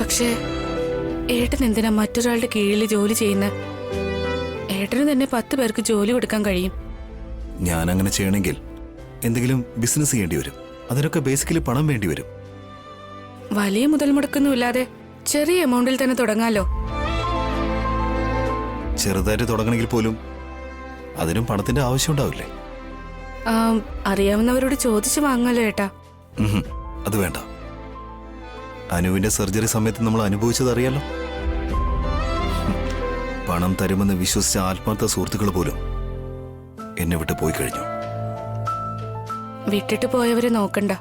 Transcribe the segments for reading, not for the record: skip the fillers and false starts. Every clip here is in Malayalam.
പക്ഷേ ഏട്ടൻ എന്തിനാ മറ്റൊരാളുടെ കീഴിൽ ജോലി ചെയ്യുന്ന? ഏട്ടന് തന്നെ 10 പേർക്ക് ജോലി കൊടുക്കാൻ കഴിയും. ഞാൻ അങ്ങനെ ചെയ്യണമെങ്കിൽ എന്തെങ്കിലും ബിസിനസ് ചെയ്യേണ്ടി വരും. അതിനൊക്കെ ബേസിക്കലി പണം വേണ്ടി വരും. വലിയ മുതൽ മുടക്കൊന്നുമില്ലാതെ ചെറിയ എമൗണ്ടിൽ തന്നെ തുടങ്ങാലോ. ചെറുതായിട്ട് തുടങ്ങണമെങ്കിൽ പോലും അതിനും പണത്തിന്റെ ആവശ്യം ഉണ്ടാവില്ലേ? അറിയാവുന്നവരോട് ചോദിച്ചു വാങ്ങാലോ ഏട്ടാ. അത് വേണ്ട. അനുവിന്റെ സർജറി സമയത്ത് നമ്മൾ അനുഭവിച്ചത് അറിയാലോ. പണം തരുമെന്ന് വിശ്വസിച്ച ആത്മാർത്ഥ സുഹൃത്തുക്കൾ പോലും എന്നെ വിട്ട് പോയി കഴിഞ്ഞു. വിട്ടിട്ട് പോയവരെ നോക്കണ്ട.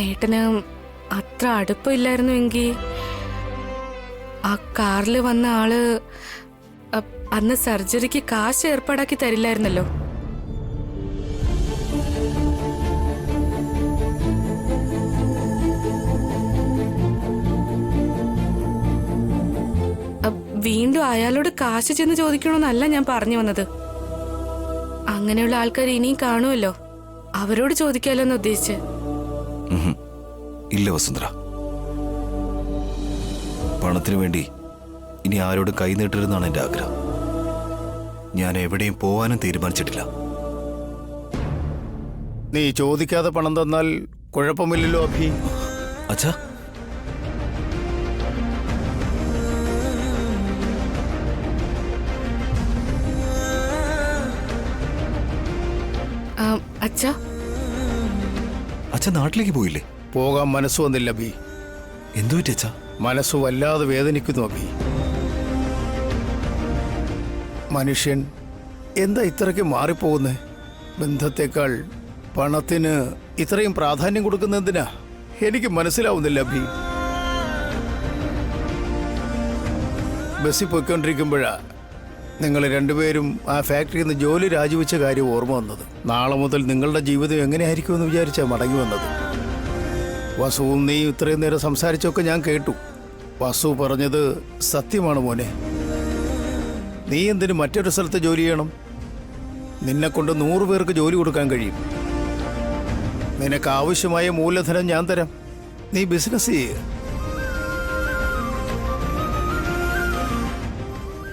ഏട്ടന് അത്ര അടുപ്പമില്ലായിരുന്നുവെങ്കിൽ ആ കാറിൽ വന്ന ആള് അന്ന് സർജറിക്ക് കാശ് ഏർപ്പാടാക്കി തരില്ലായിരുന്നല്ലോ. വീണ്ടും അയാളോട് കാശ് ചെന്ന് ചോദിക്കണമെന്നല്ല ഞാൻ പറഞ്ഞു വന്നത്. അങ്ങനെയുള്ള ആൾക്കാർ ഇനിയും കാണുമല്ലോ, അവരോട് ചോദിക്കാലോ എന്ന് ഉദ്ദേശിച്ച്. ഇല്ല വസുന്ധര, പണത്തിനു വേണ്ടി ഇനി ആരോടും കൈ നീട്ടരുതെന്നാണ് എന്റെ ആഗ്രഹം. ഞാൻ എവിടെയും പോവാനും തീരുമാനിച്ചിട്ടില്ല. നീ ചോദിക്കാതെ പണം തന്നാൽ കുഴപ്പമില്ലല്ലോ അഭി. അച്ഛാ, അച്ഛാ, അച്ഛൻ നാട്ടിലേക്ക് പോയില്ലേ? പോകാൻ മനസ്സ് വന്നില്ല അഭി. എന്തു പറ്റി അച്ഛാ? മനസ്സ് വല്ലാതെ വേദനിക്കുന്നു അഭി. മനുഷ്യൻ എന്താ ഇത്രയ്ക്ക് മാറിപ്പോകുന്നേ? ബന്ധത്തെക്കാൾ പണത്തിന് ഇത്രയും പ്രാധാന്യം കൊടുക്കുന്നതിനാ എനിക്ക് മനസ്സിലാവുന്നില്ല അഭി. ബസ്സിൽ പോയിക്കൊണ്ടിരിക്കുമ്പോഴാ നിങ്ങൾ രണ്ടുപേരും ആ ഫാക്ടറിയിൽ നിന്ന് ജോലി രാജിവെച്ച കാര്യം ഓർമ്മ വന്നത്. നാളെ മുതൽ നിങ്ങളുടെ ജീവിതം എങ്ങനെയായിരിക്കുമെന്ന് വിചാരിച്ചാൽ മടങ്ങി വന്നത്. വസുവും നീ ഇത്രയും നേരം സംസാരിച്ചൊക്കെ ഞാൻ കേട്ടു. വസു പറഞ്ഞത് സത്യമാണ് മോനെ. നീ എന്തിനു മറ്റൊരു സ്ഥലത്ത് ജോലി ചെയ്യണം? നിന്നെ കൊണ്ട് 100 പേർക്ക് ജോലി കൊടുക്കാൻ കഴിയും. നിനക്ക് ആവശ്യമായ മൂലധനം ഞാൻ തരാം. നീ ബിസിനസ് ചെയ്യുക.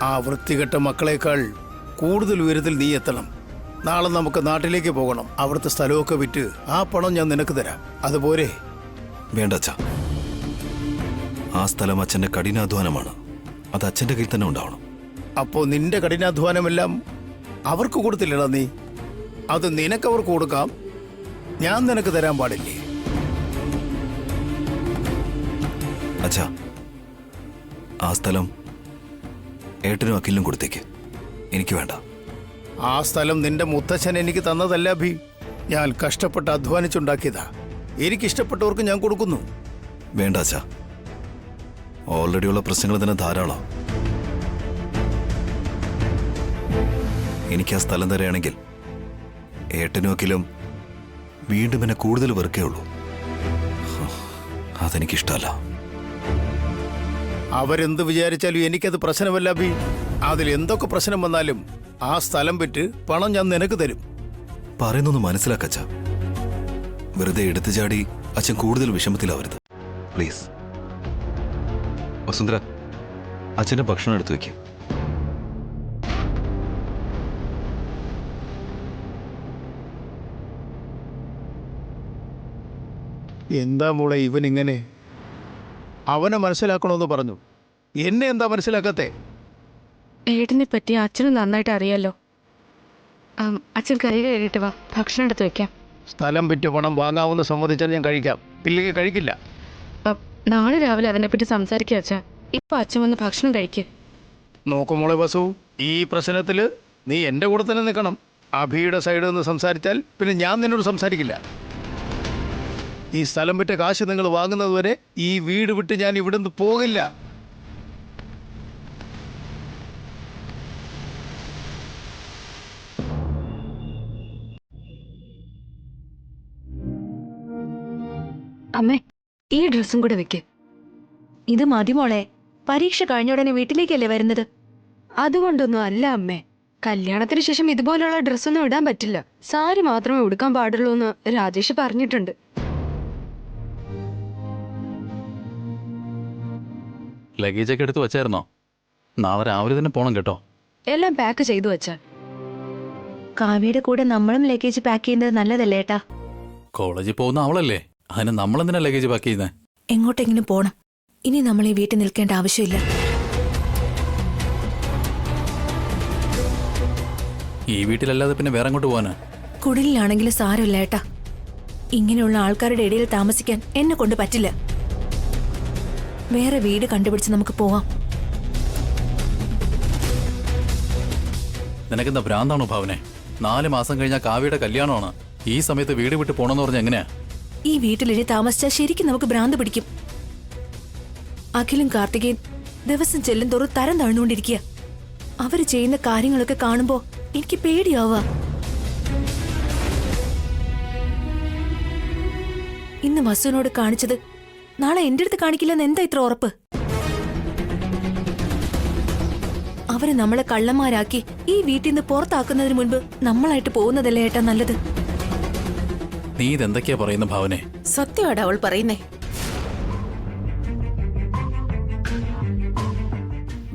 ആ വൃത്തികെട്ട മക്കളേക്കാൾ കൂടുതൽ ഉയരത്തിൽ നീ എത്തണം. നാളെ നമുക്ക് നാട്ടിലേക്ക് പോകണം. അവിടുത്തെ സ്ഥലമൊക്കെ വിറ്റ് ആ പണം ഞാൻ നിനക്ക് തരാം. അതുപോലെ. വേണ്ട അച്ഛാ, ആ സ്ഥലം അച്ഛന്റെ കഠിനാധ്വാനമാണ്. അത് അച്ഛന്റെ കയ്യിൽ തന്നെ ഉണ്ടാവണം. അപ്പോ നിന്റെ കഠിനാധ്വാനമെല്ലാം അവർക്ക് കൊടുത്തില്ലടാ നീ. അത് നിനക്കവർക്ക് കൊടുക്കാം, ഞാൻ നിനക്ക് തരാൻ പാടില്ലേ? അച്ഛാ, ആ സ്ഥലം ഏട്ടനും അഖിലിനും കൊടുത്തേക്ക്. എനിക്ക് വേണ്ട. ആ സ്ഥലം നിന്റെ മുത്തച്ഛൻ എനിക്ക് തന്നതല്ല അഭി. ഞാൻ കഷ്ടപ്പെട്ട് അധ്വാനിച്ചുണ്ടാക്കിയതാ. എനിക്കിഷ്ടപ്പെട്ടവർക്ക് ഞാൻ കൊടുക്കുന്നു. വേണ്ട അച്ഛാ, ഓൾറെഡി ഉള്ള പ്രശ്നങ്ങൾ തന്നെ ധാരാളം. എനിക്ക് ആ സ്ഥലം തരാണെങ്കിൽ ഏട്ടനും അഖിലും വീണ്ടും എന്നെ കൂടുതൽ വെറുക്കേ ഉള്ളൂ. അതെനിക്കിഷ്ടമല്ല. അവരെന്ത് വിചാരിച്ചാലും എനിക്കത് പ്രശ്നമല്ല അഭി. അതിൽ എന്തൊക്കെ പ്രശ്നം വന്നാലും ആ സ്ഥലം വിറ്റ് പണം ഞാൻ നിനക്ക് തരും. പറയുന്നൊന്ന് മനസ്സിലാക്കച്ച. വെറുതെ എടുത്തു ചാടി അച്ഛൻ കൂടുതൽ വിഷമത്തിലാവരുത് പ്ലീസ്. വസുന്ധര, അച്ഛന്റെ ഭക്ഷണം എടുത്തു വെക്ക്. എന്താ മോളെ ഇവൻ ഇങ്ങനെ? അവനെ മനസ്സിലാക്കണമെന്ന് പറഞ്ഞു. എന്നെ എന്താ മനസ്സിലാക്കത്തെ? ഏട്ടനെ പറ്റി അച്ഛന് നന്നായിട്ട് അറിയാലോ. അച്ഛൻ കൈ കഴുകിയിട്ട് വാ, ഭക്ഷണം എടുത്ത് വെക്കാം. സ്ഥലം വിറ്റ് പണം വാങ്ങാവുന്ന സമ്മതിച്ചാൽ ഞാൻ കഴിക്കാം, ഇല്ലെങ്കിൽ കഴിക്കില്ല. നാളെ രാവിലെ അതിനെപ്പറ്റി സംസാരിക്കുക അച്ഛാ. ഇപ്പൊ അച്ഛൻ വന്ന് ഭക്ഷണം കഴിക്ക്. നോക്കുമോളെ വസു, ഈ പ്രശ്നത്തിൽ നീ എൻ്റെ കൂടെ തന്നെ നിൽക്കണം. അഭിയുടെ സൈഡിൽ നിന്ന് സംസാരിച്ചാൽ പിന്നെ ഞാൻ നിന്നോട് സംസാരിക്കില്ല. ഈ സ്ഥലം വിറ്റ കാശ് നിങ്ങൾ വാങ്ങുന്നത് വരെ ഈ വീട് വിട്ട് ഞാൻ ഇവിടുന്ന് പോകില്ല. അമ്മേ, ഈ ഡ്രസ്സും കൂടെ വെക്ക്. ഇത് മതി മോളെ. പരീക്ഷ കഴിഞ്ഞ ഉടനെ വീട്ടിലേക്കല്ലേ വരുന്നത്? അതുകൊണ്ടൊന്നും അല്ല അമ്മേ. കല്യാണത്തിന് ശേഷം ഇതുപോലുള്ള ഡ്രസ്സൊന്നും ഇടാൻ പറ്റില്ല. സാരി മാത്രമേ ഉടുക്കാൻ പാടുള്ളൂ എന്ന് രാജേഷ് പറഞ്ഞിട്ടുണ്ട്. ലഗേജൊക്കെ എടുത്ത് വെച്ചായിരുന്നോ? നാളെ രാവിലെ തന്നെ പോണം കേട്ടോ. എല്ലാം പാക്ക് ചെയ്തു വെച്ചാ. കാവ്യയുടെ കൂടെ നമ്മളും ലഗേജ് പാക്ക് ചെയ്യുന്നത് നല്ലതല്ലേ ഏട്ടാ? കോളേജിൽ പോകുന്ന അവളല്ലേ, അതിന് നമ്മളെന്തിനാ ലഗേജ് പാക്ക് ചെയ്യുന്നത്? എങ്ങോട്ടെങ്കിലും പോണം. ഇനി നമ്മൾ ഈ വീട്ടിൽ നിൽക്കേണ്ട ആവശ്യമില്ല. ഈ വീട്ടിലല്ലാതെ പിന്നെ വേറെ അങ്ങോട്ട് പോകാനാ? കുടിലാണെങ്കിലും സാരമില്ല ഏട്ടാ. ഇങ്ങനെയുള്ള ആൾക്കാരുടെ ഇടയിൽ താമസിക്കാൻ എന്നെ കൊണ്ട് പറ്റില്ല. വേറെ വീട് കണ്ടുപിടിച്ച് നമുക്ക് പോവാം. നിനക്കെന്താ ഭ്രാന്താണോ ഭാവനെ? 4 മാസം കഴിഞ്ഞാൽ കാവ്യയുടെ കല്യാണമാണ്. ഈ സമയത്ത് വീട് വിട്ട് പോണെന്ന് പറഞ്ഞാൽ എങ്ങനെയാ? ഈ വീട്ടിലിനി താമസിച്ചാൽ ശരിക്കും നമുക്ക് ഭ്രാന്ത് പിടിക്കും. അഖിലും കാർത്തികയും ദിവസം ചെല്ലും തോറും തരം താഴ്ന്നുകൊണ്ടിരിക്കുക. അവര് ചെയ്യുന്ന കാര്യങ്ങളൊക്കെ കാണുമ്പോ എനിക്ക് പേടിയാവുക. ഇന്ന് വസുവിനോട് കാണിച്ചത് നാളെ എന്റെ അടുത്ത് കാണിക്കില്ലെന്ന് എന്താ ഇത്ര ഉറപ്പ്? അവര് നമ്മളെ കള്ളന്മാരാക്കി ഈ വീട്ടിൽ നിന്ന് പുറത്താക്കുന്നതിന് മുൻപ് നമ്മളായിട്ട് പോകുന്നതല്ലേ ഏട്ടാ നല്ലത്? നീ ഇതെന്തൊക്കെയാ പറയുന്ന ഭാവനെ? സത്യമാടാ അവൾ പറയുന്നേ.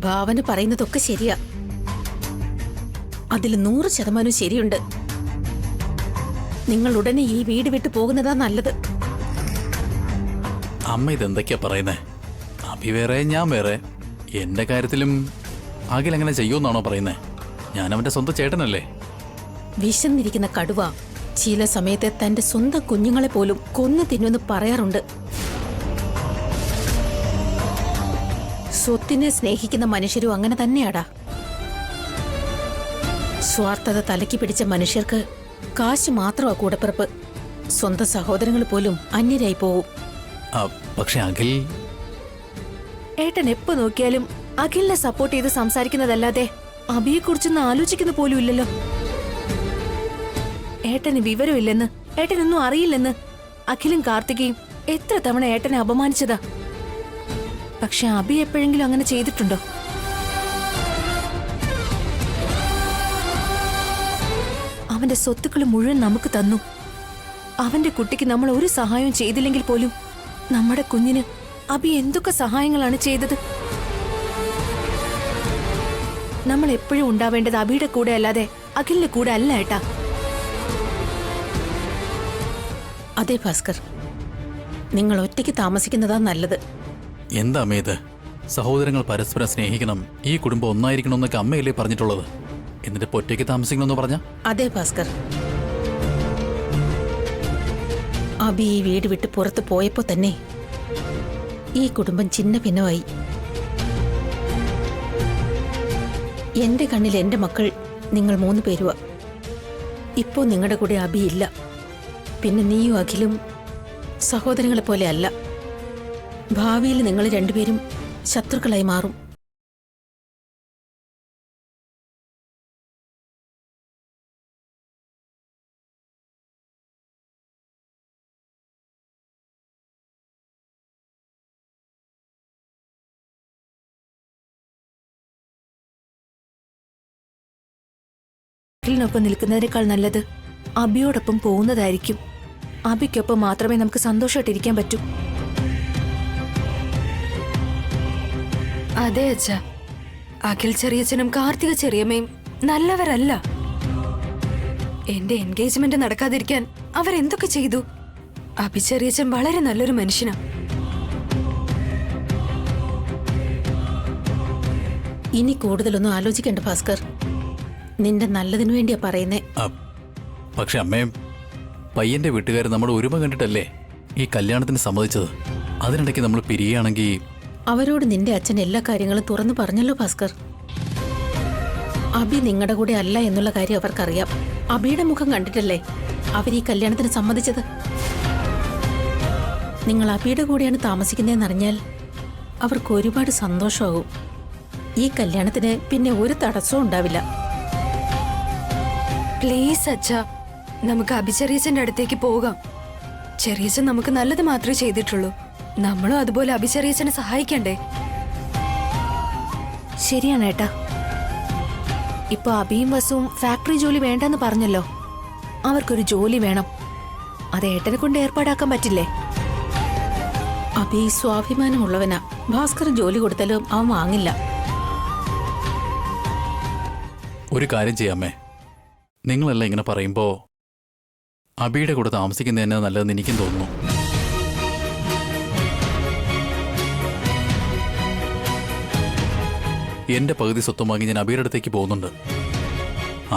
ഭാവന പറയുന്നതൊക്കെ ശരിയാ. അതിൽ 100% ശരിയുണ്ട്. നിങ്ങൾ ഉടനെ ഈ വീട് വിട്ടു പോകുന്നതാ നല്ലത്. അമ്മ ഇതെന്തൊക്കെയാ പറയുന്നേ? അഭി വേറെ, ഞാൻ വേറെ. എന്റെ കാര്യത്തിലും അഖിൽ അങ്ങനെ ചെയ്യുമെന്നാണോ പറയുന്നേ? ഞാൻ അവന്റെ സ്വന്തം ചേട്ടനല്ലേ? വിശന്നിരിക്കുന്ന കടുവ ചില സമയത്തെ തന്റെ സ്വന്തം കുഞ്ഞുങ്ങളെ പോലും കൊന്നു തിന്നുമെന്ന് പറയാറുണ്ട്. സ്വത്തിനെ സ്നേഹിക്കുന്ന മനുഷ്യരും അങ്ങനെ തന്നെയാടാ. സ്വാർത്ഥത തലയ്ക്ക് പിടിച്ച മനുഷ്യർക്ക് കാശ് മാത്രമാ കൂടപ്പിറപ്പ്. സ്വന്തം സഹോദരങ്ങൾ പോലും അന്യരായി പോവും. പക്ഷെ അഖിൽ... ഏട്ടൻ എപ്പോ നോക്കിയാലും അഖിലിനെ സപ്പോർട്ട് ചെയ്ത് സംസാരിക്കുന്നതല്ലാതെ അഭിയെ കുറിച്ചൊന്നും ആലോചിക്കുന്ന പോലും ഇല്ലല്ലോ. ഏട്ടന് വിവരമില്ലെന്ന്, ഏട്ടനൊന്നും അറിയില്ലെന്ന് അഖിലും കാർത്തികയും എത്ര തവണ ഏട്ടനെ അപമാനിച്ചതാ. പക്ഷെ അഭി എപ്പോഴെങ്കിലും അങ്ങനെ ചെയ്തിട്ടുണ്ടോ? അവന്റെ സ്വത്തുക്കൾ മുഴുവൻ നമുക്ക് തന്നു. അവന്റെ കുട്ടിക്ക് നമ്മൾ ഒരു സഹായവും ചെയ്തില്ലെങ്കിൽ പോലും നമ്മുടെ കുഞ്ഞിന് അഭി എന്തൊക്കെ സഹായങ്ങളാണ് ചെയ്തത്. നമ്മൾ എപ്പോഴും ഉണ്ടാവേണ്ടത് അഭിയുടെ കൂടെ അല്ലാതെ അഖിലിന്റെ കൂടെ അല്ല ഏട്ടാ. അതെ ഭാസ്കർ, നിങ്ങൾ ഒറ്റയ്ക്ക് താമസിക്കുന്നതാ നല്ലത്. എന്താ അമ്മ ഇത്? സഹോദരങ്ങൾ പരസ്പരം സ്നേഹിക്കണം, ഈ കുടുംബം ഒന്നായിരിക്കണമെന്നൊക്കെ അമ്മയല്ലേ പറഞ്ഞിട്ടുള്ളത്? എന്നിട്ട് ഒറ്റയ്ക്ക് താമസിക്കണമെന്ന് പറഞ്ഞ? അതെ ഭാസ്കർ, അബി ഈ വീട് വിട്ട് പുറത്ത് പോയപ്പോ തന്നെ ഈ കുടുംബം ചിന്ന ഭിന്നമായി. എന്റെ കണ്ണിൽ എന്റെ മക്കൾ നിങ്ങൾ 3 പേരുവാ. ഇപ്പോ നിങ്ങളുടെ കൂടെ അബി ഇല്ല. പിന്നെ നീയും അഖിലും സഹോദരങ്ങളെ പോലെ അല്ല. ഭാവിയിൽ നിങ്ങൾ രണ്ടുപേരും ശത്രുക്കളായി മാറും. അഖിലിനൊപ്പം നിൽക്കുന്നതിനേക്കാൾ നല്ലത് അബിയോടൊപ്പം പോകുന്നതായിരിക്കും. അബിക്കൊപ്പം മാത്രമേ നമുക്ക് സന്തോഷമായിട്ടിരിക്കാൻ പറ്റൂ. അതെ അച്ഛാ, അഖിൽ ചെറിയച്ഛനും കാർത്തിക ചെറിയമ്മയും നല്ലവരല്ല. എന്റെ എൻഗേജ്മെന്റ് നടക്കാതിരിക്കാൻ അവരെന്തൊക്കെ ചെയ്തു? അഭി ചെറിയച്ഛൻ വളരെ നല്ലൊരു മനുഷ്യനാ. ഇനി കൂടുതലൊന്നും ആലോചിക്കേണ്ട ഭാസ്കർ, നിന്റെ നല്ലതിനു വേണ്ടിയാ പറയുന്നേ. പക്ഷെ അമ്മയും പയ്യന്റെ വീട്ടുകാർ നമ്മുടെ ഒരുമ കണ്ടിട്ടല്ലേ ഈ കല്യാണത്തിന് സമ്മതിച്ചത്. അതിനിടയ്ക്ക് നമ്മൾ പിരിയുകയാണെങ്കിൽ... അവരോട് നിന്റെ അച്ഛൻ എല്ലാ കാര്യങ്ങളും തുറന്നു പറഞ്ഞല്ലോ ഭാസ്കർ. അബി നിങ്ങളുടെ കൂടെ അല്ല എന്നുള്ള കാര്യം അവർക്കറിയാം. അബിയുടെ മുഖം കണ്ടിട്ടല്ലേ അവർ ഈ കല്യാണത്തിന് സമ്മതിച്ചത്. നിങ്ങൾ അബിയുടെ കൂടെയാണ് താമസിക്കുന്നതെന്നറിഞ്ഞാൽ അവർക്ക് ഒരുപാട് സന്തോഷമാകും. ഈ കല്യാണത്തിന് പിന്നെ ഒരു തടസ്സവും ഉണ്ടാവില്ല. പ്ലീസ് അച്ഛാ, നമുക്ക് അഭി ചെറിയച്ഛന്റെ അടുത്തേക്ക് പോകാം. ചെറിയച്ഛൻ നമുക്ക് നല്ലത് മാത്രമേ ചെയ്തിട്ടുള്ളൂ. നമ്മളും അതുപോലെ അഭി ചെറിയച്ഛനെ സഹായിക്കണ്ടേ? ശരിയാണ് ഏട്ടാ. ഇപ്പൊ അഭിയും വസുവും ഫാക്ടറി ജോലി വേണ്ടെന്ന് പറഞ്ഞല്ലോ. അവർക്കൊരു ജോലി വേണം. അത് ഏട്ടനെ കൊണ്ട് ഏർപ്പാടാക്കാൻ പറ്റില്ലേ? അബി സ്വാഭിമാനമുള്ളവനാ. ഭാസ്കർ ജോലി കൊടുത്താലും അവൻ വാങ്ങില്ല. ഒരു കാര്യം ചെയ്യാമേ, നിങ്ങളെല്ലാം ഇങ്ങനെ പറയുമ്പോൾ അബിയുടെ കൂടെ താമസിക്കുന്നത് തന്നെ നല്ലതെന്ന് എനിക്കും തോന്നുന്നു. എന്റെ പകുതി സ്വത്തം വാങ്ങി ഞാൻ അബിയുടെ അടുത്തേക്ക് പോകുന്നുണ്ട്.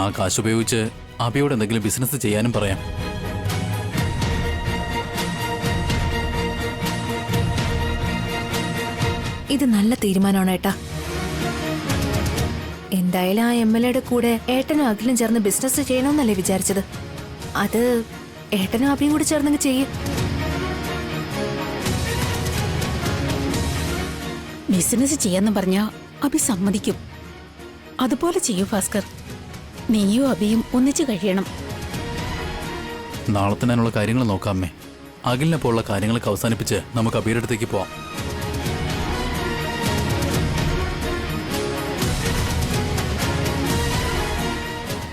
ആ കാശ് ഉപയോഗിച്ച് അബിയോട് എന്തെങ്കിലും ബിസിനസ് ചെയ്യാനും പറയാം. ഇത് നല്ല തീരുമാനമാണ് ഏട്ടാ. എന്തായാലും ആ MLAയുടെ കൂടെ ഏട്ടനും അഖിലും ചേർന്ന് ബിസിനസ് ചെയ്യണമെന്നല്ലേ വിചാരിച്ചത്. അത് ഏട്ടനും അബിയും കൂടി ചേർന്നങ്ങ് ചെയ്യും. ബിസിനസ് ചെയ്യാന്ന് പറഞ്ഞാ അബി സമ്മതിക്കും. അതുപോലെ ചെയ്യൂ ഭാസ്കർ. നീയും അബിയും ഒന്നിച്ചു കഴിയണം. നാളെ തന്നെ അതിനുള്ള കാര്യങ്ങൾ നോക്കാമേ. അഖിലിനെപ്പോലുള്ള കാര്യങ്ങളൊക്കെ അവസാനിപ്പിച്ച് നമുക്ക് അബിയുടെ അടുത്തേക്ക് പോവാം.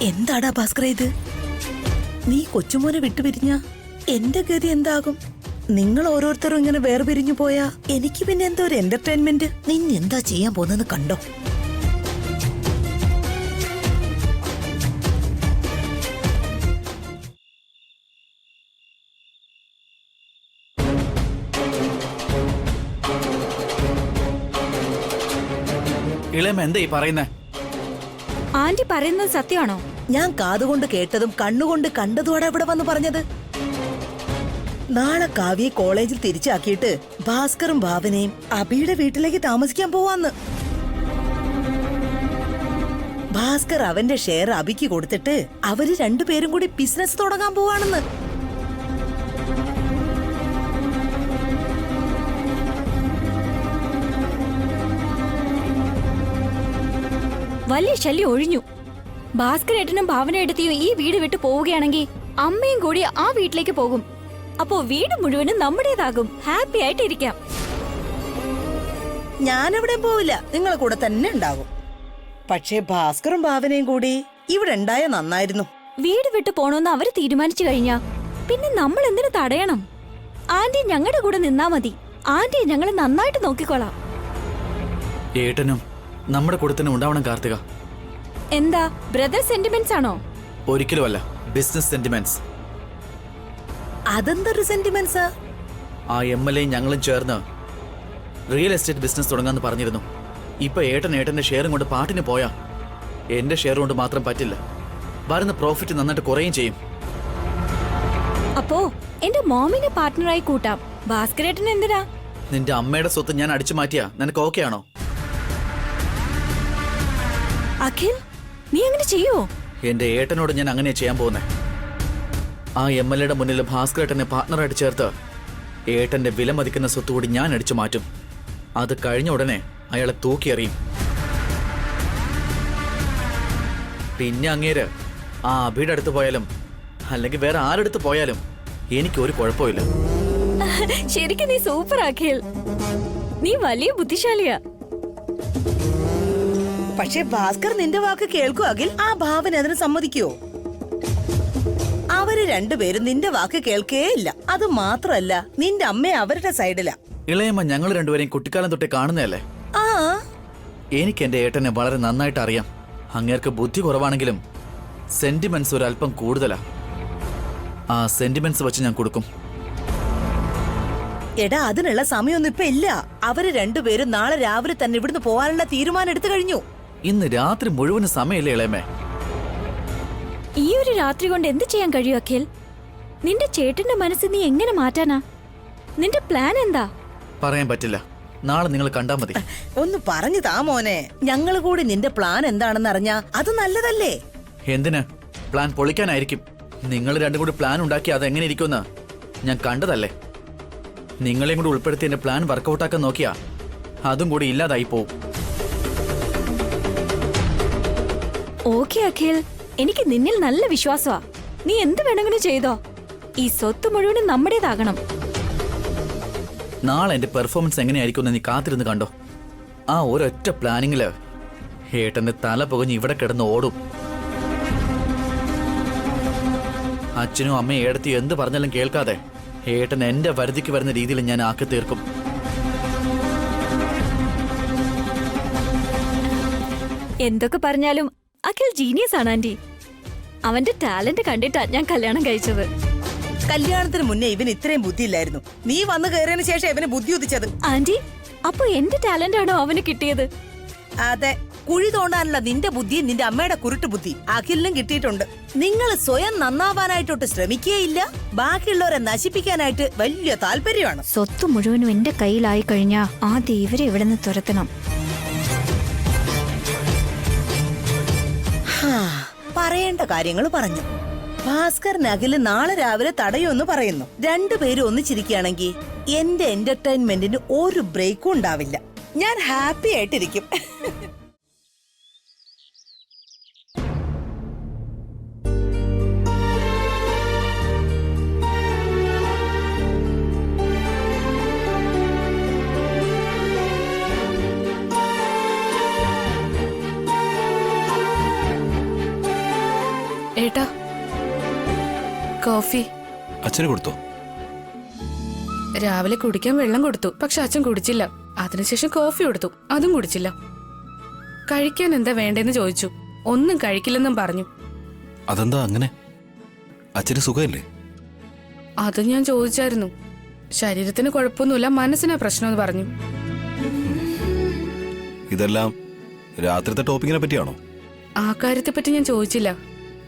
എന്താടാ ഭാസ്കര ഇത്? നീ കൊച്ചുമോനെ വിട്ടുപിരിഞ്ഞ എന്റെ ഗതി എന്താകും? നിങ്ങൾ ഓരോരുത്തരും ഇങ്ങനെ വേർപിരിഞ്ഞു പോയാ എനിക്ക് പിന്നെ എന്താ ഒരു എന്റർടൈൻമെന്റ്? നിന്നെന്താ ചെയ്യാൻ പോകുന്നെന്ന് കണ്ടോ? ഇളയമ എന്താ ഈ പറയുന്നേ? ആന്റി പറയുന്നത് സത്യമാണോ? ഞാൻ കാതുകൊണ്ട് കേട്ടതും കണ്ണുകൊണ്ട് കണ്ടതുമാണ് ഇവിടെ വന്ന് പറഞ്ഞത്. നാളെ കാവ്യെ കോളേജിൽ തിരിച്ചാക്കിയിട്ട് ഭാസ്കറും ഭാവനയും അബിയുടെ വീട്ടിലേക്ക് താമസിക്കാൻ പോവാന്ന്. ഭാസ്കർ അവന്റെ ഷെയർ അബിക്ക് കൊടുത്തിട്ട് അവര് രണ്ടുപേരും കൂടി ബിസിനസ് തുടങ്ങാൻ പോവാണെന്ന്. വലിയ ശല്യം ഒഴിഞ്ഞു. ഭാസ്കരേട്ടനും ഭാവനയെടുത്തിയും ഈ വീട് വിട്ടു പോവുകയാണെങ്കിൽ അമ്മയും കൂടി ആ വീട്ടിലേക്ക് പോകും. അപ്പോ വീട് മുഴുവനും നമ്മുടേതാകും. ഹാപ്പി ആയിട്ടിരിക്കാം. ഞാനെവിടെ പോവില്ല, നിങ്ങളെ കൂടെ തന്നെ ഉണ്ടാകും. പക്ഷേ ഭാസ്കറും ഭാവനയും കൂടി ഇവിടെ ഉണ്ടായ നന്നായിരുന്നു. വീട് വിട്ടു പോണോന്ന് അവര് തീരുമാനിച്ചു കഴിഞ്ഞാ പിന്നെ നമ്മൾ എന്തിനു തടയണം? ആന്റി ഞങ്ങളുടെ കൂടെ നിന്നാ മതി. ആന്റി ഞങ്ങളെ നന്നായിട്ട് നോക്കിക്കോളാം. ഏട്ടനും നമ്മുടെ കൂടെ തന്നെ ഉണ്ടാവണം കാർത്തിക. എന്താ ബ്രദർ സെന്റിമെന്റ്സ് ആണോ? ഒരിക്കലുമല്ല, ബിസിനസ് സെന്റിമെന്റ്സ്. അതെന്തൊരു സെന്റിമെന്റ്സാ? ആ MLA ഞങ്ങളും ചേർന്ന് റിയൽ എസ്റ്റേറ്റ് ബിസിനസ് തുടങ്ങാന്ന് പറഞ്ഞിരുന്നു. ഇപ്പൊ ഏട്ടന്റെ ഷെയറും കൊണ്ട് പാട്ടിന് പോയാ എന്റെ ഷെയർ കൊണ്ട് മാത്രം പറ്റില്ല. വരുന്ന പ്രോഫിറ്റ് നന്നായിട്ട് കുറയും ചെയ്യും. അപ്പോ എന്റെ മോമിനെ പാർട്ട്ണറായി കൂട്ടാം. ഭാസ്കരേട്ടൻ എന്തിനാ? നിന്റെ അമ്മയുടെ സ്വത്ത് ഞാൻ അടിച്ചു മാറ്റിയാ നിനക്ക് ഓക്കെ ആണോ? അഖിൽ, നീ അങ്ങനെ ചെയ്യോ? എന്റെ ഏട്ടനോട് ഞാൻ അങ്ങനെ ചെയ്യാൻ പോകുന്നേ. ആ MLAയുടെ മുന്നിൽ ഭാസ്കരേട്ടനെ പാർട്ട്ണറായിട്ട് ചേർത്ത് ഏട്ടന്റെ വില മതിക്കുന്ന സ്വത്ത് കൂടി ഞാൻ അടിച്ചു മാറ്റും. അത് കഴിഞ്ഞ ഉടനെ അയാളെ തൂക്കിയെറിയും. പിന്നെ അങ്ങേര് ആ അഭിയുടെ അടുത്ത് പോയാലും അല്ലെങ്കിൽ വേറെ ആരടുത്ത് പോയാലും എനിക്കൊരു കുഴപ്പമില്ല. ശരിക്കും നീ സൂപ്പർ അഖിൽ. നീ വലിയ ബുദ്ധിശാലിയാ. പക്ഷേ ഭാസ്കർ നിന്റെ വാക്ക് കേൾക്കും അഖിൽ. ആ ഭാവന അതിന് സമ്മതിക്കുവോ? അവര് രണ്ടുപേരും നിന്റെ വാക്ക് കേൾക്കേയില്ല. അത് മാത്രല്ല, നിന്റെ അമ്മ അവരുടെ സൈഡിലാ. ഇളയമ്മ ഞങ്ങൾ രണ്ടുപേരെയും കുട്ടിക്കാലം തൊട്ടേ കാണുന്നതല്ലേ. ആ, എനിക്ക് എന്റെ ഏട്ടനെ വളരെ നന്നായിട്ട് അറിയാം. അങ്ങേർക്ക് ബുദ്ധി കുറവാണെങ്കിലും സെന്റിമെന്റ്സ് ഒരല്പം കൂടുതലാ. ആ സെന്റിമെന്റ്സ് വെച്ച് ഞാൻ കൊടുക്കും. എടാ, അതിനുള്ള സമയമൊന്നും ഇപ്പൊ ഇല്ല. അവര് രണ്ടുപേരും നാളെ രാവിലെ തന്നെ ഇവിടുന്ന് പോകാനുള്ള തീരുമാനം എടുത്തു കഴിഞ്ഞു. ഇന്ന് രാത്രി മുഴുവനും സമയമില്ലേ ഇളയമ്മേ? ഈ ഒരു രാത്രി കൊണ്ട് എന്ത് ചെയ്യാൻ കഴിയും അഖിൽ? നിന്റെ ചേട്ടന്റെ മനസ്സ് നീ എങ്ങനെ മാറ്റാനാ? നിന്റെ പ്ലാൻ എന്താ? പറയാൻ പറ്റില്ല. നാളെ നിങ്ങൾ കണ്ടാ മതി. ഒന്ന് പറഞ്ഞു താ മോനെ. ഞങ്ങൾ കൂടി നിന്റെ പ്ലാൻ എന്താണെന്ന് അറിഞ്ഞാ അത് നല്ലതല്ലേ? എന്തിന്? പ്ലാൻ പൊളിക്കാനായിരിക്കും. നിങ്ങൾ രണ്ടും കൂടി പ്ലാൻ ഉണ്ടാക്കി അതെങ്ങനെ ഇരിക്കുമെന്ന് ഞാൻ കണ്ടതല്ലേ. നിങ്ങളെയും കൂടി ഉൾപ്പെടുത്തി എന്റെ പ്ലാൻ വർക്കൗട്ടാക്കാൻ നോക്കിയാ അതും കൂടി ഇല്ലാതായി പോവും. ഓക്കെ അഖിൽ, എനിക്ക് നിന്നിൽ നല്ല വിശ്വാസമാ. നീ എന്ത് വേണമെങ്കിലും ചെയ്തോ. ഈ സ്വത്ത് മുഴുവനും നമ്മുടേതാകണം. നാളെ എന്റെ പെർഫോമൻസ് എങ്ങനെയായിരിക്കും നീ കാത്തിരുന്ന് കണ്ടോ. ആ ഒരൊറ്റ പ്ലാനിങ്ങില് ഏട്ടന്റെ തല പുകഞ്ഞ് ഇവിടെ കിടന്ന് ഓടും. അച്ഛനും അമ്മയും ഏടത്തിയും എന്ത് പറഞ്ഞാലും കേൾക്കാതെ ഏട്ടൻ എന്റെ വരുതിക്ക് വരുന്ന രീതിയിൽ ഞാൻ ആക്കി തീർക്കും. എന്തൊക്കെ പറഞ്ഞാലും അഖിൽ ജീനിയസ് ആണ് ആന്റി. അവന്റെ ടാലന്റ് കണ്ടിട്ടാ ഞാൻ കല്യാണം കഴിച്ചത്. കല്യാണത്തിന് മുന്നേ ഇവന് ഇത്രയും ബുദ്ധിയില്ലായിരുന്നു. നീ വന്നു കയറിയതിനു ശേഷം ഇവന് ബുദ്ധി ഉദിച്ചത്. ആന്റി, അപ്പൊ എന്റെ ടാലന്റ് ആണോ അവന് കിട്ടിയത്? അതെ, കുഴി തോണ്ടാനുള്ള നിന്റെ ബുദ്ധിയും നിന്റെ അമ്മയുടെ കുരുട്ട് ബുദ്ധി അഖിലിനും കിട്ടിയിട്ടുണ്ട്. നിങ്ങൾ സ്വയം നന്നാവാനായിട്ടൊട്ട് ശ്രമിക്കുകയില്ല, ബാക്കിയുള്ളവരെ നശിപ്പിക്കാനായിട്ട് വലിയ താല്പര്യമാണ്. സ്വത്ത് മുഴുവനും എന്റെ കയ്യിലായി കഴിഞ്ഞാ ആദ്യം ഇവരെ ഇവിടെ നിന്ന് തുരത്തണം. പറയേണ്ട കാര്യങ്ങൾ പറഞ്ഞു. ഭാസ്കറിന് അഖില് നാളെ രാവിലെ തടയുമെന്ന് പറയുന്നു. രണ്ടുപേരും ഒന്നിച്ചിരിക്കുകയാണെങ്കിൽ എന്റെ എന്റർടൈൻമെന്റിന് ഒരു ബ്രേക്കും ഉണ്ടാവില്ല. ഞാൻ ഹാപ്പി ആയിട്ടിരിക്കും. ഏട്ടാ, കോഫി. അച്ഛന് കൊടുത്തോ? രാവിലെ കുടിക്കാൻ വെള്ളം കൊടുത്തു, പക്ഷെ അച്ഛൻ കുടിച്ചില്ല. അതിനുശേഷം കോഫി കൊടുത്തു, അതും കുടിച്ചില്ല. കഴിക്കാൻ എന്താ വേണ്ടെന്ന് ചോദിച്ചു, ഒന്നും കഴിക്കില്ലെന്നും പറഞ്ഞു. അതെന്താ അങ്ങനെ? അച്ഛന് സുഖമില്ലേ? അത് ഞാൻ ചോദിച്ചായിരുന്നു. ശരീരത്തിന് കുഴപ്പമൊന്നുമില്ല, മനസ്സിനാ പ്രശ്നമെന്ന് പറഞ്ഞു. ഇതെല്ലാം രാത്രിത്തെ ടോപ്പിങ്ങിനെ പറ്റിയാണോ? ആ കാര്യത്തെപ്പറ്റി ഞാൻ ചോദിച്ചില്ല.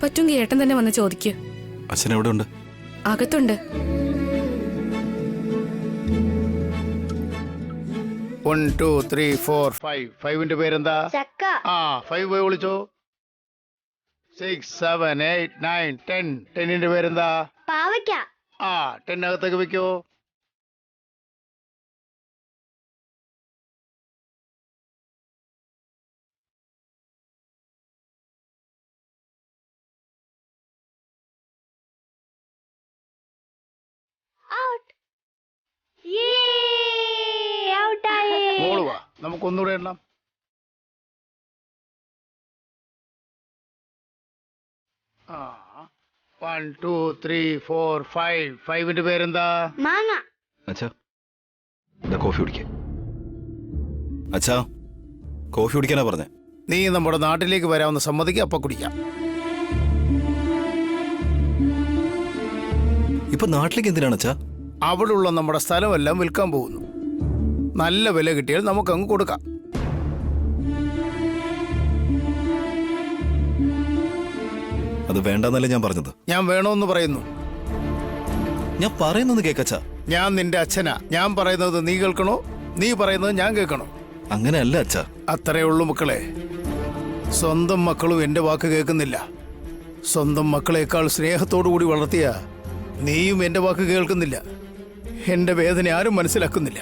പറ്റുമെങ്കിൽ ഏട്ടൻ തന്നെ വന്ന് ചോദിക്ക്. അച്ഛൻ എവിടെ ഉണ്ട്? അകത്തുണ്ട്. 1 2 3 4 5. 5ന്റെ പേരെന്താ? ആ, 5 പോയി വിളിച്ചോ. 6 7 8 9 10. 10ന്റെ പേരെന്താ? പാവയ്ക്ക. ആ, 10 അകത്തേക്ക് വെക്കോ. മോള് വാ, നമുക്കൊന്നുകൂടെ എണ്ണാം. ആ, 1 2 3 4 5. 5ന്റെ പേരെന്താ? മാങ്ങ. അച്ഛാ, ഇതാ കോഫി കുടിക്ക. അച്ഛാ, കോഫി കുടിക്കാനാ പറഞ്ഞേ. നീ നമ്മുടെ നാട്ടിലേക്ക് വരാവുന്ന സമ്മതിക്ക്, അപ്പ കുടിക്കാം. ഇപ്പൊ നാട്ടിലേക്ക് എന്തിനാണ് അച്ഛാ? അവിടെയുള്ള നമ്മുടെ സ്ഥലമെല്ലാം വിൽക്കാൻ പോകുന്നു. നല്ല വില കിട്ടിയാൽ നമുക്കങ്ങ് കൊടുക്കാം. അത് വേണ്ടെന്നല്ലേ ഞാൻ പറഞ്ഞത്. ഞാൻ വേണമെന്ന് പറയുന്നു. ഞാൻ പറയുന്നത് കേക്കച്ചാ. ഞാൻ നിന്റെ അച്ഛനാ. ഞാൻ പറയുന്നത് നീ കേൾക്കണോ, നീ പറയുന്നത് ഞാൻ കേൾക്കണോ? അങ്ങനെയല്ല അച്ഛാ. അത്രേ ഉള്ളൂ മക്കളെ. സ്വന്തം മക്കളും എന്റെ വാക്ക് കേൾക്കുന്നില്ല. സ്വന്തം മക്കളെക്കാൾ സ്നേഹത്തോടു കൂടി വളർത്തിയ നീയും എന്റെ വാക്ക് കേൾക്കുന്നില്ല. എന്റെ വേദന ആരും മനസ്സിലാക്കുന്നില്ല.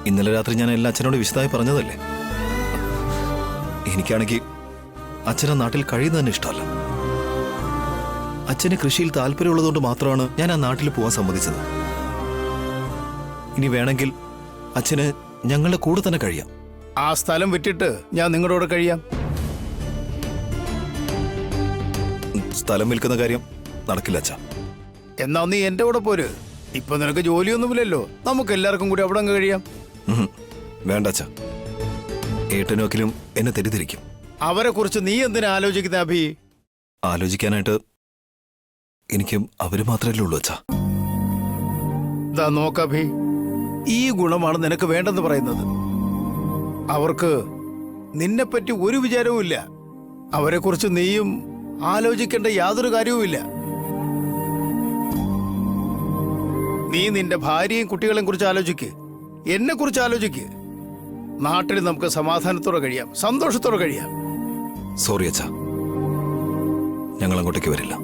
ഇന്നലെ രാത്രി ഞാൻ എല്ലാ അച്ഛനോട് വിശദമായി പറഞ്ഞതല്ലേ. എനിക്കാണെങ്കിൽ അച്ഛനെ നാട്ടിൽ കഴിയുന്നത് തന്നെ ഇഷ്ടമല്ല. അച്ഛന് കൃഷിയിൽ താല്പര്യമുള്ളതുകൊണ്ട് മാത്രമാണ് ഞാൻ ആ നാട്ടിൽ പോകാൻ സമ്മതിച്ചത്. ഇനി വേണമെങ്കിൽ അച്ഛന് ഞങ്ങളുടെ കൂടെ തന്നെ കഴിയാം. ആ സ്ഥലം വിറ്റിട്ട് ഞാൻ നിങ്ങളുടെ കൂടെ കഴിയാം. സ്ഥലം വിൽക്കുന്ന കാര്യം നടക്കില്ല അച്ഛാ. എന്നാ നീ എന്റെ കൂടെ പോര്. ഇപ്പൊ നിനക്ക് ജോലിയൊന്നുമില്ലല്ലോ, നമുക്ക് എല്ലാവർക്കും കൂടി അവിടെ അങ്ങ് കഴിയാം. വേണ്ട അച്ഛാ, ഏട്ടനും അഖിലും എന്നെ തെറ്റിദ്ധരിക്കും. അവരെ കുറിച്ച് നീ എന്തിനാ ആലോചിക്കുന്ന അഭി? ആലോചിക്കാനായിട്ട് എനിക്കും അവര് മാത്രമല്ലേ ഉള്ളൂ അച്ഛാ. ദാ നോക്കഭി, ഈ ഗുണമാണ് നിനക്ക് വേണ്ടെന്ന് പറയുന്നത്. അവർക്ക് നിന്നെപ്പറ്റി ഒരു വിചാരവുമില്ല. അവരെ കുറിച്ച് നീയും ആലോചിക്കേണ്ട യാതൊരു കാര്യവുമില്ല. നീ നിന്റെ ഭാര്യയും കുട്ടികളെയും കുറിച്ച് ആലോചിക്ക്, എന്നെ കുറിച്ച് ആലോചിക്ക്. നാട്ടിൽ നമുക്ക് സമാധാനത്തോടെ കഴിയാം, സന്തോഷത്തോടെ കഴിയാം. സോറി അച്ഛാ, ഞങ്ങൾ അങ്ങോട്ടേക്ക് വരില്ല.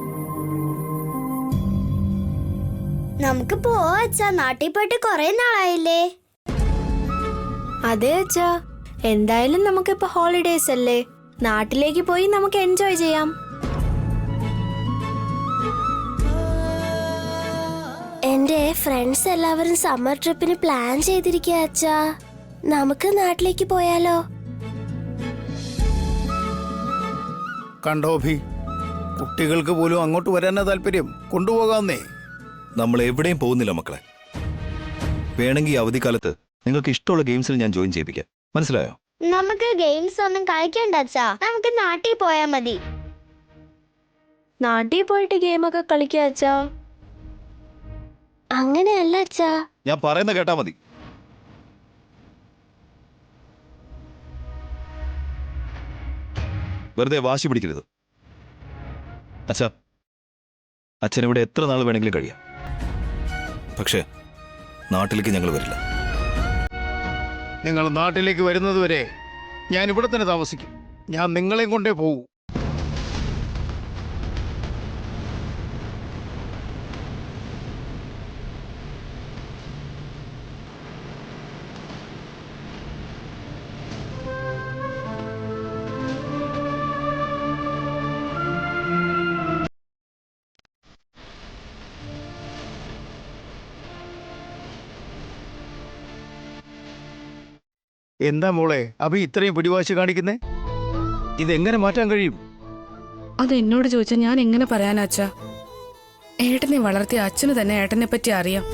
നമുക്ക് പോവാ അച്ഛാ, നാട്ടിൽ പോയിട്ട് കൊറേ നാളായില്ലേ? അതെ അച്ഛാ, എന്തായാലും നമുക്കിപ്പോ ഹോളിഡേയ്സ് അല്ലേ, നാട്ടിലേക്ക് പോയി നമുക്ക് എൻജോയ് ചെയ്യാം. എന്റെ ഫ്രണ്ട്സ് എല്ലാവരും സമ്മർ ട്രിപ്പിന് പ്ലാൻ ചെയ്തിരിക്കുക അച്ഛാ. നമുക്ക് നാട്ടിലേക്ക് പോയാലോ? കണ്ടോ ഭി, കുട്ടികൾക്ക് പോലും അങ്ങോട്ട് വരാനാ താല്പര്യം. കൊണ്ടുപോകാന്നേ. നമ്മൾ എവിടെയും പോകുന്നില്ല മക്കളെ. വേണമെങ്കിൽ ഈ അവധിക്കാലത്ത് നിങ്ങൾക്ക് ഇഷ്ടമുള്ള ഗെയിംസിൽ ഞാൻ ജോയിൻ ചെയ്യിപ്പിക്കാം. മനസ്സിലായോ? നമുക്ക് ഗെയിംസ് ഒന്നും കളിക്കണ്ട അച്ഛാ, നമുക്ക് നാട്ടിൽ പോയാ മതി. നാട്ടിൽ പോയിട്ട് ഗെയിമൊക്കെ കളിക്കുക അച്ഛാ. അങ്ങനെയല്ല അച്ഛാ. ഞാൻ പറയുന്ന കേട്ടാ മതി. വെറുതെ വാശി പിടിക്കരുത്. അച്ഛനിവിടെ എത്ര നാൾ വേണമെങ്കിലും കഴിയാം. പക്ഷേ നാട്ടിലേക്ക് ഞങ്ങൾ വരില്ല. നിങ്ങൾ നാട്ടിലേക്ക് വരുന്നതുവരെ ഞാൻ ഇവിടെ തന്നെ താമസിക്കും. ഞാൻ നിങ്ങളെയും കൊണ്ടേ പോകൂ. എന്താ മോളെ അഭി ഇത്രയും പിടിവാശി കാണിക്കുന്നേ? ഇതെങ്ങനെ മാറ്റാൻ കഴിയും? അത് എന്നോട് ചോദിച്ചാൽ ഞാൻ എങ്ങനെ പറയാനാ അച്ഛാ? ഏട്ടനെ വളർത്തിയ അച്ഛന് തന്നെ ഏട്ടനെ പറ്റി അറിയാം.